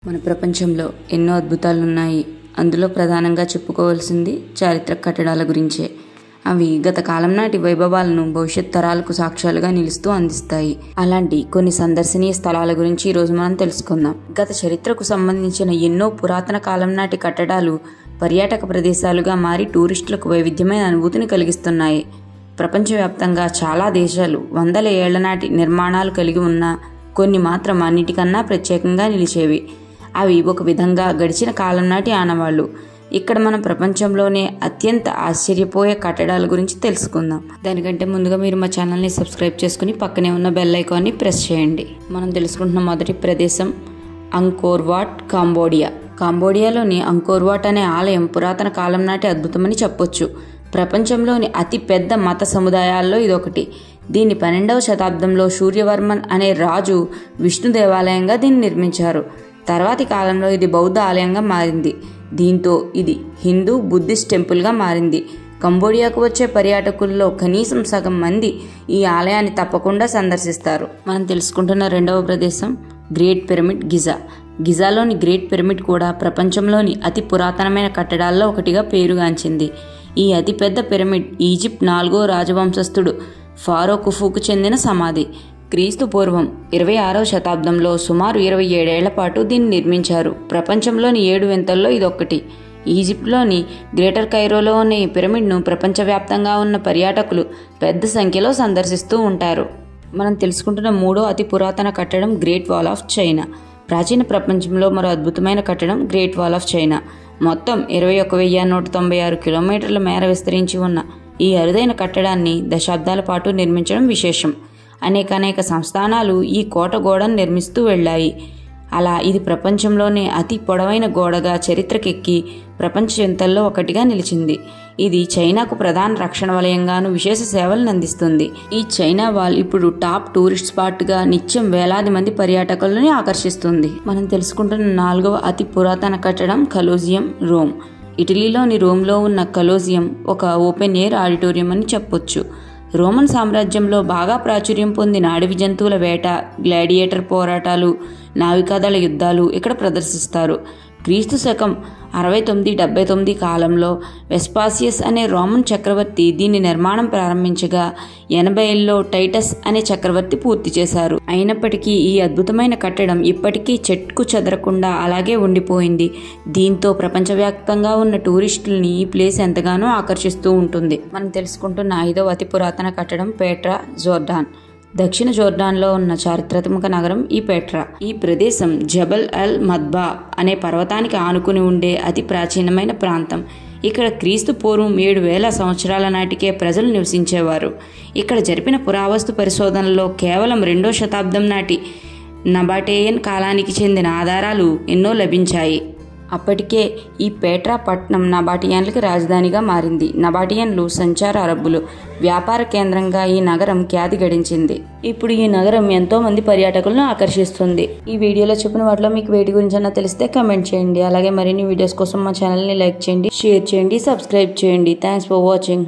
మన ప్రపంచంలో ఎన్నో అద్భుతాలు ఉన్నాయి. అందులో ప్రధానంగా చెప్పుకోవాల్సింది చారిత్రక కట్టడాల గురించే. అవి గత కాలం నాటి వైభవాలను భవిష్యత్ తరాలకు సాక్ష్యాలుగా నిలుస్తూ అందిస్తాయి. అలాంటి కొన్ని సందర్శనీయ స్థలాల గురించి ఈరోజు మనం తెలుసుకుందాం. గత చరిత్రకు సంబంధించిన ఎన్నో పురాతన కాలం నాటి కట్టడాలు పర్యాటక ప్రదేశాలుగా మారి టూరిస్టులకు వైవిధ్యమైన అనుభూతిని కలిగిస్తున్నాయి. ప్రపంచవ్యాప్తంగా చాలా దేశాలు వందల ఏళ్ల నాటి నిర్మాణాలు కలిగి ఉన్నా కొన్ని మాత్రం అన్నిటికన్నా ప్రత్యేకంగా నిలిచేవి. అవి ఒక విధంగా గడిచిన కాలం నాటి ఆనవాళ్లు. ఇక్కడ మనం ప్రపంచంలోనే అత్యంత ఆశ్చర్యపోయే కట్టడాల గురించి తెలుసుకుందాం. దానికంటే ముందుగా మీరు మా ఛానల్ని సబ్స్క్రైబ్ చేసుకుని పక్కనే ఉన్న బెల్ ఐకాన్ని ప్రెస్ చేయండి. మనం తెలుసుకుంటున్న మొదటి ప్రదేశం అంకోర్ వాట్, కాంబోడియా. కాంబోడియాలోని అంకోర్ వాట్ అనే ఆలయం పురాతన కాలం నాటి అద్భుతమని చెప్పొచ్చు. ప్రపంచంలోని అతి పెద్ద మత సముదాయాల్లో ఇదొకటి. దీన్ని 12వ శతాబ్దంలో సూర్యవర్మన్ అనే రాజు విష్ణు దేవాలయంగా దీన్ని నిర్మించారు. తర్వాతి కాలంలో ఇది బౌద్ధ ఆలయంగా మారింది. దీంతో ఇది హిందూ బుద్ధిస్ట్ టెంపుల్గా మారింది. కంబోడియాకు వచ్చే పర్యాటకుల్లో కనీసం సగం మంది ఈ ఆలయాన్ని తప్పకుండా సందర్శిస్తారు. మనం తెలుసుకుంటున్న రెండవ ప్రదేశం గ్రేట్ పిరమిడ్, గిజా. గిజాలోని గ్రేట్ పిరమిడ్ కూడా ప్రపంచంలోని అతి పురాతనమైన కట్టడాల్లో ఒకటిగా పేరుగాంచింది. ఈ అతిపెద్ద పిరమిడ్ ఈజిప్ట్ 4వ రాజవంశస్థుడు ఫారో కుఫుకు చెందిన సమాధి. క్రీస్తు పూర్వం 26వ శతాబ్దంలో సుమారు 27 ఏళ్ల పాటు దీన్ని నిర్మించారు. ప్రపంచంలోని 7 వింతల్లో ఇదొక్కటి. ఈజిప్ట్లోని గ్రేటర్ కైరోలో ఉన్న ఈ పిరమిడ్ను ప్రపంచవ్యాప్తంగా ఉన్న పర్యాటకులు పెద్ద సంఖ్యలో సందర్శిస్తూ ఉంటారు. మనం తెలుసుకుంటున్న మూడో అతి పురాతన కట్టడం గ్రేట్ వాల్ ఆఫ్ చైనా. ప్రాచీన ప్రపంచంలో మరో అద్భుతమైన కట్టడం గ్రేట్ వాల్ ఆఫ్ చైనా. మొత్తం 21,196 కిలోమీటర్ల మేర విస్తరించి ఉన్న ఈ అరుదైన కట్టడాన్ని దశాబ్దాల పాటు నిర్మించడం విశేషం. అనేక సంస్థానాలు ఈ కోట గోడను నిర్మిస్తూ వెళ్ళాయి. అలా ఇది ప్రపంచంలోనే అతి పొడవైన గోడగా చరిత్రకెక్కి ప్రపంచ వింతల్లో ఒకటిగా నిలిచింది. ఇది చైనాకు ప్రధాన రక్షణ వలయంగాను విశేష సేవలను అందిస్తుంది. ఈ చైనా వాల్ ఇప్పుడు టాప్ టూరిస్ట్ స్పాట్గా నిత్యం వేలాది మంది పర్యాటకులను ఆకర్షిస్తుంది. మనం తెలుసుకుంటున్న 4వ అతి పురాతన కట్టడం కలోజియం, రోమ్. ఇటలీలోని రోమ్లో ఉన్న కలోజియం ఒక ఓపెన్ ఎయిర్ ఆడిటోరియం అని చెప్పొచ్చు. రోమన్ సామ్రాజ్యంలో బాగా ప్రాచుర్యం పొందిన అడవి జంతువుల వేట, గ్లాడియేటర్ పోరాటాలు, నావికాదళ యుద్ధాలు ఇక్కడ ప్రదర్శిస్తారు. క్రీస్తు శకం 69-79 కాలంలో వెస్పాసియస్ అనే రోమన్ చక్రవర్తి దీని నిర్మాణం ప్రారంభించగా 80లో టైటస్ అనే చక్రవర్తి పూర్తి చేశారు. అయినప్పటికీ ఈ అద్భుతమైన కట్టడం ఇప్పటికీ చెక్కు చెదరకుండా అలాగే ఉండిపోయింది. దీంతో ప్రపంచవ్యాప్తంగా ఉన్న టూరిస్టులని ఈ ప్లేస్ ఎంతగానో ఆకర్షిస్తూ ఉంటుంది. మనం తెలుసుకుంటున్న 5వ అతి పురాతన కట్టడం పెట్రా, జోర్డాన్. దక్షిణ జోర్డాన్లో ఉన్న చారిత్రాత్మక నగరం ఈ పెట్రా. ఈ ప్రదేశం జబల్ అల్ మద్బా అనే పర్వతానికి ఆనుకుని ఉండే అతి ప్రాచీనమైన ప్రాంతం. ఇక్కడ క్రీస్తు పూర్వం 7,000 సంవత్సరాల నాటికే ప్రజలు నివసించేవారు. ఇక్కడ జరిపిన పురావస్తు పరిశోధనలో కేవలం 2వ శతాబ్దం నాటి నబాటేయన్ కాలానికి చెందిన ఆధారాలు ఎన్నో లభించాయి. అప్పటికే ఈ పెట్రా పట్టణం నబాటియన్లకి రాజధానిగా మారింది. నబాటియన్లు సంచార అరబ్బులు. వ్యాపార కేంద్రంగా ఈ నగరం ఖ్యాతి గడించింది. ఇప్పుడు ఈ నగరం ఎంతో మంది పర్యాటకులను ఆకర్షిస్తుంది. ఈ వీడియోలో చెప్పిన వాటిలో మీకు వేటి గురించి తెలిస్తే కమెంట్ చేయండి. అలాగే మరిన్ని వీడియోస్ కోసం మా ఛానల్ని లైక్ చేయండి, షేర్ చేయండి, సబ్స్క్రైబ్ చేయండి. Thanks for watching.